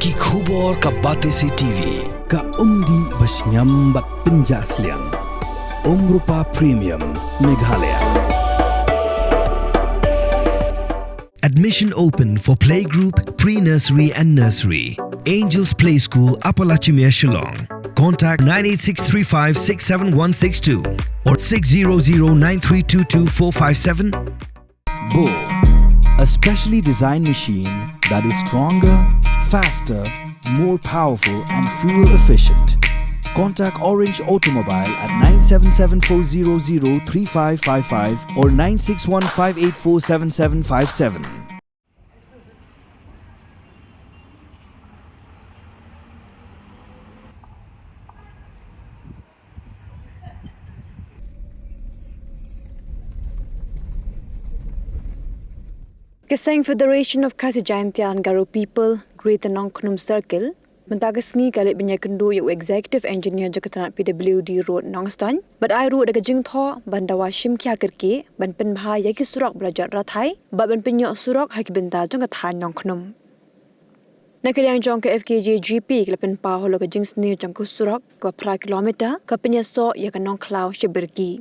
Ki khubor ka Batesi TV. Ka umdi basnyambak penjaslian. Rupa Premium Meghalaya. Admission open for playgroup, pre-nursery and nursery. Angels Play School, Upper Lachimia, Shillong. Contact 98635 or 6009322 Bull, a specially designed machine that is stronger, faster, more powerful and fuel efficient. Contact Orange Automobile at 977-400-3555 or 961-584-7757. Kasang Federation of Kasijayantian Garo People, Greater Nongknum Circle, mentagasngi kali binyakendu yu Executive Engineer Jakatan PWD Road Nongstan, but I road daga jingtho bandawa shim kya kerke, ban penbha yaki surak belajar rathai, but ban penyok surak haki benta jangatan Nongknum. Nakaliang jong ke FKJ GP kelapen pa holo ke jingsni jangku surak ke pra kilometer ke penyaso yaka nongklau shibirki.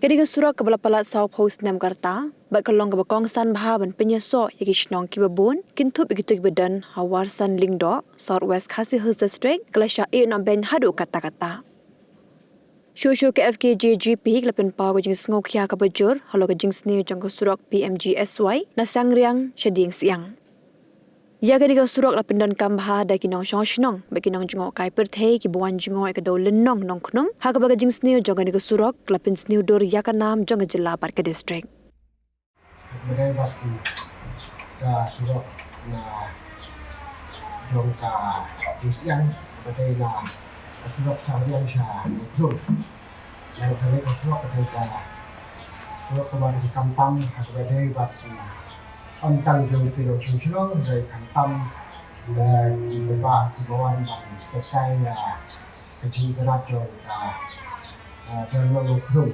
Kediga surak ke balapalat South Post Nam Karta, bat kalong ke bakongsan bahaban penyaso yaki shnong ki babon, kintup igitu badan hawarsan lingdo, Southwest Khasi Hills District, kelasya no ben hadu kata-kata. Shushu ke FKJ GP kelapen pa ko jing ngokya ke bajur, halo ke jingsni jangku surak PMGSY, na sangriang syading siang. Ya kediga surak la pindan kambha da kinong shnong bagi nong jingok kai perthei ki buan jingok ke do lenong nongknum ha ka baga jingsniu jonga kediga surak la pin sniu dor ya ka nam jonga jilla par ke district. Kemudian waktu ka surak na jongka siang kemudian na surak sarian sya nongknum yang kali surak ketika surak kemarin di kampung kemudian waktu tentang jauh kilo cungcung dari kantam dan beberapa himbauan dan terkait kecil kerajaan dan lokal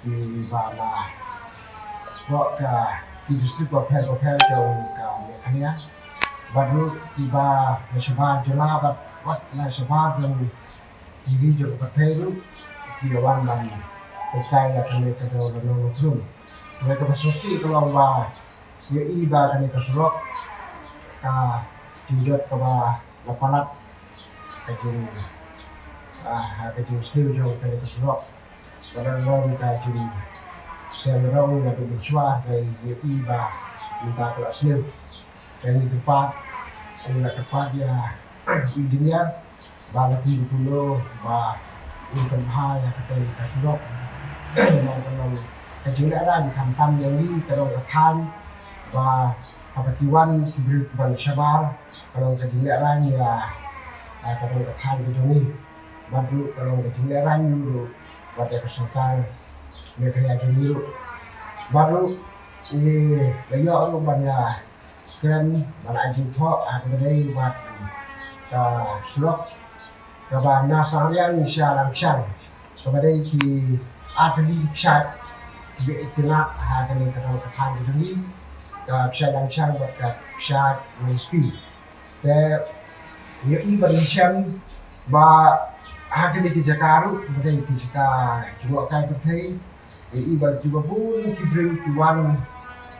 di mana buat industri hotel jauh mereka baru tiba nasional jelah buat nasional dan TV jauh hotel himbauan dan terkait mereka jauh lokal mereka bersusi kalau ya iba kani kasurok ka jinjot ka ba lapalat kajing stil jo kani kasurok pada long kajing selrong na binswa kay ya iba minta ka stil kani kepat ani na kepat ya engineer ba lagi kulo ba untuk bahaya kata kasurok kalau kajing ada kantam yang ni kalau katan và apatiwan kibir ban shabar kalau kejilaran ya kalau katan kejoni baru kalau kejilaran dulu pada kesukaan mereka dulu baru ini layak banyak keren malah jumpa ada dari buat surat kepada nasarian insya langsung kepada di atli chat di itinak hasil kalau katan kejoni bisa langsung buat bisa WSP. Tapi ya iba langsung bah hasil di Jakarta, kemudian di Jakarta juga kai berthei. Ya iba juga pun kibri tuan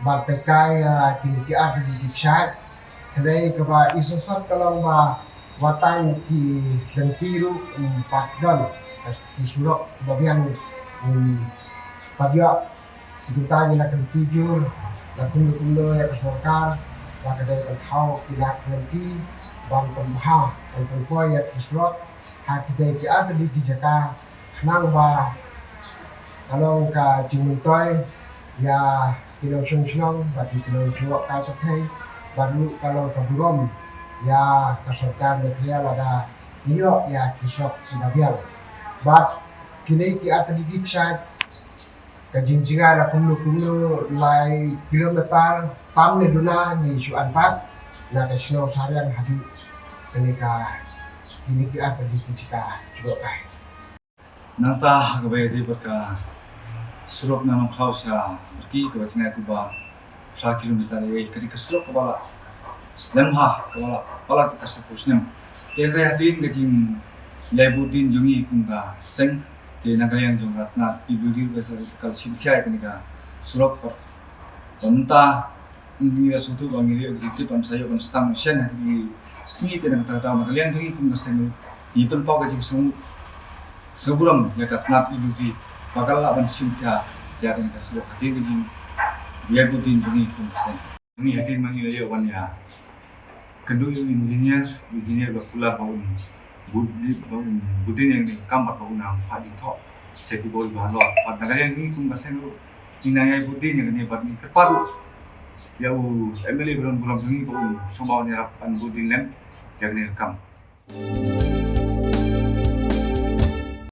bah pekai kini ada di chat. Kemudian keba isosat kalau bah watan di lentiru 4 dan di surat bagian pada sekitarnya nak tujuh Lakukan yang kesorkan, maka dari pentau tidak nanti bang pembah dan pembuat yang kesorot, hak dari ada di Jakarta, nang bah kalau ke Cimuntoy ya kilo cungcung, bagi kilo cuak kau pakai, baru kalau ke Burom ya kesorkan berkira ada New ya kesorot tidak biar, but kini ada di Jakarta kajinjingan la kumlu lai kilometer tam ne duna ni suan pat na kasno sarian hadu kenika ini ki apa di Jika juga kai nata gabe di berka serok na nong hausa berki ke bacina ku ba 1 kilometer ye kadi ke serok bala Slam ha kala pala kita sepusnem. Tenre hatin gating Lebudin jungi kunga seng te nagalang jongrat nat ibudi kal sibkhya kanika surop panta ngira sutu bangiri objektif am sayo kan stang shen di sni te nagata ta nagalang jungi kunga seng people pau gating sung seburam yakat nat ibudi bakal ban sibkhya ya kanika surop hatin gating Lebudin jungi kunga seng jungi hatin mangi layo wan ya kedua engineer bakula baun budin yang di kamar baun ang hajing tho seki bol bahalo pat nagayan ni kung kaseng inangay budin yang ni pat ni terparu yau MLA bulan jungi baun sumbaw ni rapan budin lem jak ni rekam